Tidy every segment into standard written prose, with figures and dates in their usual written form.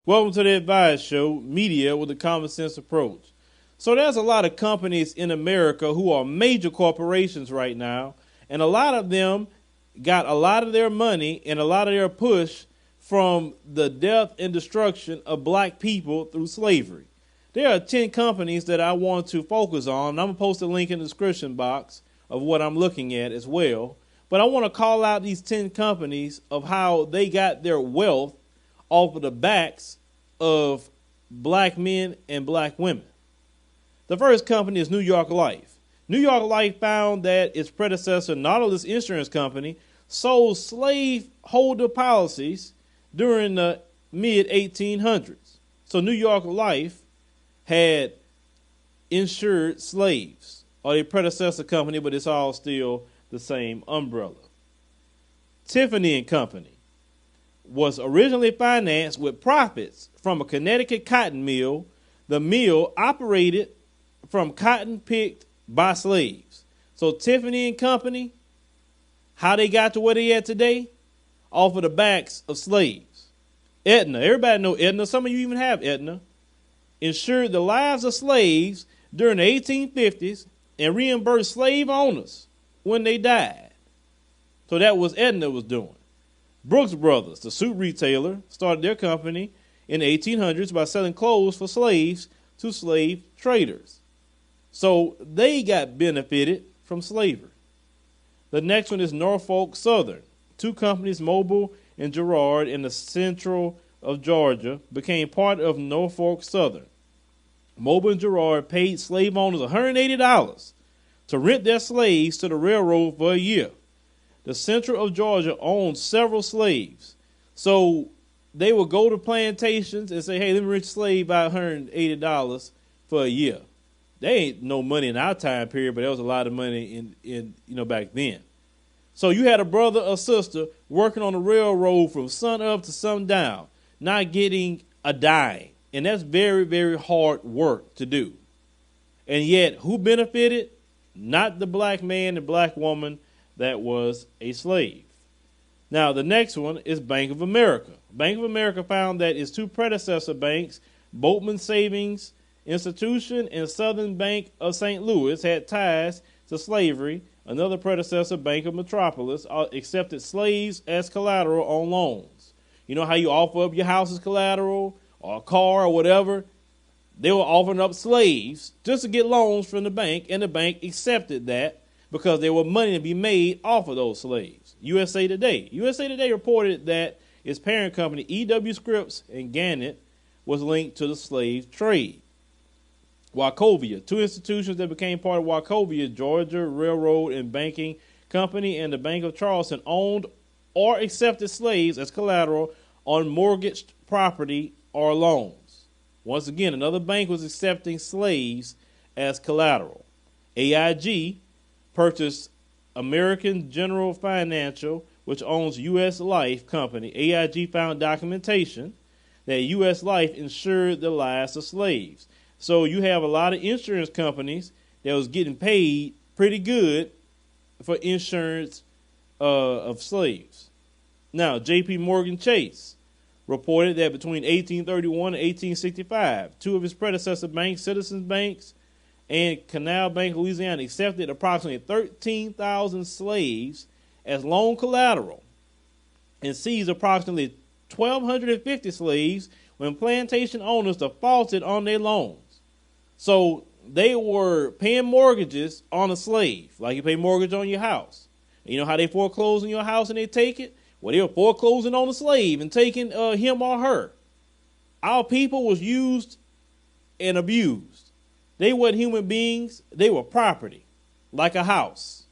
Welcome to the Advice Show, media with a common sense approach. So there's a lot of companies in America who are major corporations right now, and a lot of them got a lot of their money and a lot of their push from the death and destruction of black people through slavery. There are 10 companies that I want to focus on, and I'm going to post a link in the description box of what I'm looking at as well. But I want to call out these 10 companies of how they got their wealth off of the backs of black men and black women. The first company is New York Life. New York Life found that its predecessor, Nautilus Insurance Company, sold slave holder policies during the mid 1800s. So New York Life had insured slaves, or their predecessor company, but it's all still the same umbrella. Tiffany and Company was originally financed with profits from a Connecticut cotton mill. The mill operated from cotton picked by slaves. So Tiffany and Company, how they got to where they at today? Off of the backs of slaves. Aetna, everybody know Aetna. Some of you even have Aetna. Insured the lives of slaves during the 1850s and reimbursed slave owners when they died. So that was Aetna was doing. Brooks Brothers, the suit retailer, started their company in the 1800s by selling clothes for slaves to slave traders. So they got benefited from slavery. The next one is Norfolk Southern. Two companies, Mobil and Girard, in the central of Georgia, became part of Norfolk Southern. Mobil and Girard paid slave owners $180 to rent their slaves to the railroad for a year. The Central of Georgia owned several slaves. So they would go to plantations and say, hey, let me rent a slave by $180 for a year. They ain't no money in our time period, but there was a lot of money in back then. So you had a brother or sister working on the railroad from sun up to sundown, not getting a dime. And that's very, very hard work to do. And yet, who benefited? Not the black man and black woman that was a slave. Now, the next one is Bank of America. Bank of America found that its two predecessor banks, Boatman Savings Institution and Southern Bank of St. Louis, had ties to slavery. Another predecessor, Bank of Metropolis, accepted slaves as collateral on loans. You know how you offer up your house as collateral or a car or whatever? They were offering up slaves just to get loans from the bank, and the bank accepted that because there was money to be made off of those slaves. USA Today. USA Today reported that its parent company, E.W. Scripps and Gannett, was linked to the slave trade. Wachovia. Two institutions that became part of Wachovia, Georgia Railroad and Banking Company and the Bank of Charleston, owned or accepted slaves as collateral on mortgaged property or loans. Once again, another bank was accepting slaves as collateral. AIG purchased American General Financial, which owns U.S. Life Company. AIG found documentation that U.S. Life insured the lives of slaves. So you have a lot of insurance companies that was getting paid pretty good for insurance of slaves. Now, J.P. Morgan Chase reported that between 1831 and 1865, two of his predecessor banks, Citizens Banks and Canal Bank, Louisiana, accepted approximately 13,000 slaves as loan collateral and seized approximately 1,250 slaves when plantation owners defaulted on their loans. So they were paying mortgages on a slave, like you pay mortgage on your house. And you know how they foreclose on your house and they take it? Well, they were foreclosing on a slave and taking him or her. Our people was used and abused. They weren't human beings. They were property, like a house.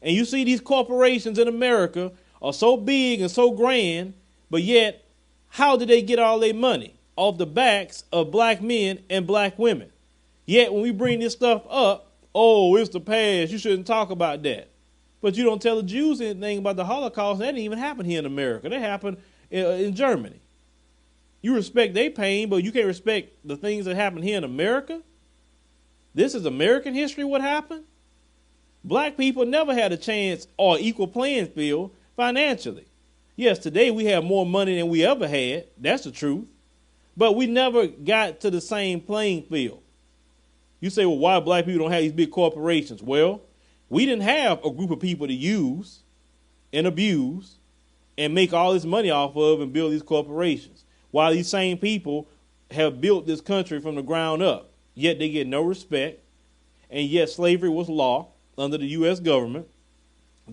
And you see these corporations in America are so big and so grand, but yet, how did they get all their money? Off the backs of black men and black women. Yet, when we bring this stuff up, oh, it's the past. You shouldn't talk about that. But you don't tell the Jews anything about the Holocaust. That didn't even happen here in America. That happened in Germany. You respect their pain, but you can't respect the things that happened here in America. This is American history, what happened? Black people never had a chance or equal playing field financially. Yes, today we have more money than we ever had. That's the truth. But we never got to the same playing field. You say, well, why black people don't have these big corporations? Well, we didn't have a group of people to use and abuse and make all this money off of and build these corporations. While these same people have built this country from the ground up, yet they get no respect, and yet slavery was law under the U.S. government.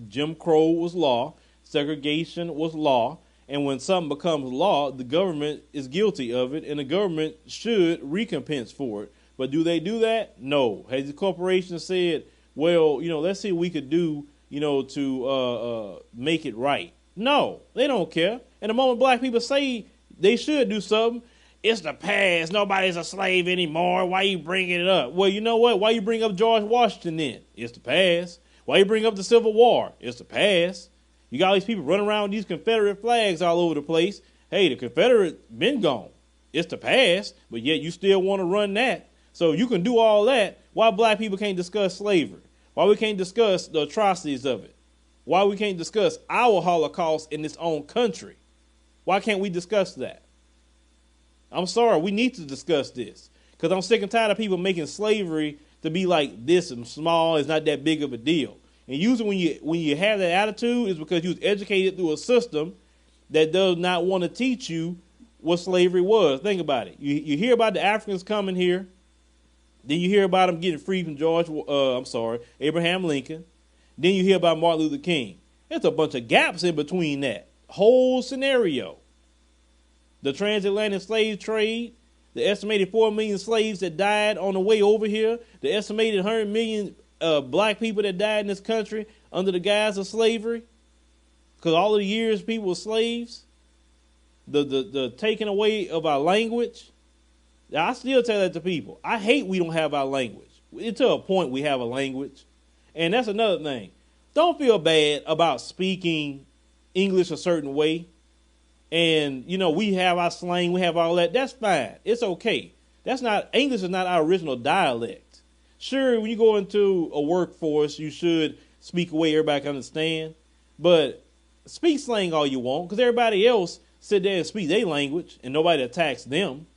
Jim Crow was law. Segregation was law. And when something becomes law, the government is guilty of it, and the government should recompense for it. But do they do that? No. Has the corporation said, well, let's see what we could do, to make it right? No, they don't care. And the moment black people say they should do something, it's the past. Nobody's a slave anymore. Why you bringing it up? Well, you know what? Why you bring up George Washington then? It's the past. Why you bring up the Civil War? It's the past. You got all these people running around with these Confederate flags all over the place. Hey, the Confederate been gone. It's the past, but yet you still want to run that. So you can do all that. Why black people can't discuss slavery? Why we can't discuss the atrocities of it? Why we can't discuss our Holocaust in this own country? Why can't we discuss that? I'm sorry, we need to discuss this. Because I'm sick and tired of people making slavery to be like this and small. It's not that big of a deal. And usually when you have that attitude, it's because you was educated through a system that does not want to teach you what slavery was. Think about it. You hear about the Africans coming here. Then you hear about them getting free from Abraham Lincoln. Then you hear about Martin Luther King. There's a bunch of gaps in between that whole scenario. The transatlantic slave trade, the estimated 4 million slaves that died on the way over here, the estimated 100 million black people that died in this country under the guise of slavery, because all of the years people were slaves, the taking away of our language. I still tell that to people. I hate we don't have our language. It's to a point we have a language. And that's another thing. Don't feel bad about speaking English a certain way. And, we have our slang, we have all that. That's fine. It's okay. English is not our original dialect. Sure, when you go into a workforce, you should speak a way everybody can understand. But speak slang all you want, because everybody else sit there and speak their language and nobody attacks them.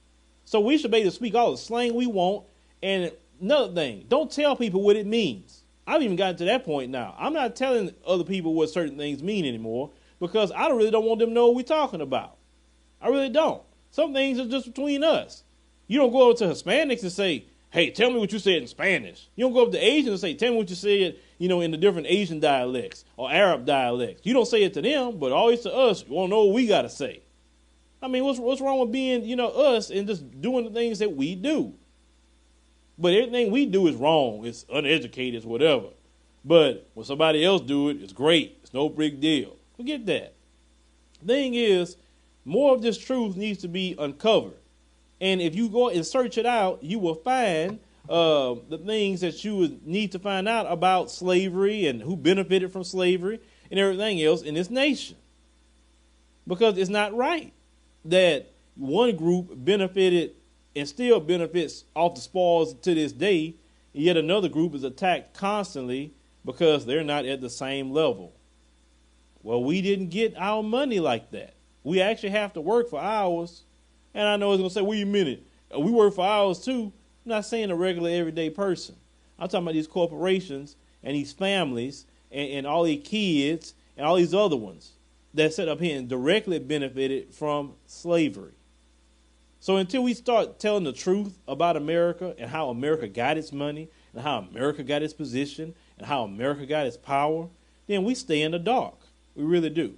So we should be able to speak all the slang we want. And another thing, don't tell people what it means. I've even gotten to that point now. I'm not telling other people what certain things mean anymore because I really don't want them to know what we're talking about. I really don't. Some things are just between us. You don't go up to Hispanics and say, hey, tell me what you said in Spanish. You don't go up to Asians and say, tell me what you said, in the different Asian dialects or Arab dialects. You don't say it to them, but always to us, you want to know what we got to say. I mean, what's wrong with being, us and just doing the things that we do? But everything we do is wrong. It's uneducated, it's whatever. But when somebody else do it, it's great. It's no big deal. Forget that. Thing is, more of this truth needs to be uncovered. And if you go and search it out, you will find the things that you would need to find out about slavery and who benefited from slavery and everything else in this nation. Because it's not right that one group benefited and still benefits off the spoils to this day, and yet another group is attacked constantly because they're not at the same level. Well, we didn't get our money like that. We actually have to work for ours. And I know it's going to say, wait a minute, we work for ours too. I'm not saying a regular everyday person. I'm talking about these corporations and these families and all these kids and all these other ones that set up here and directly benefited from slavery. So until we start telling the truth about America and how America got its money and how America got its position and how America got its power, then we stay in the dark. We really do.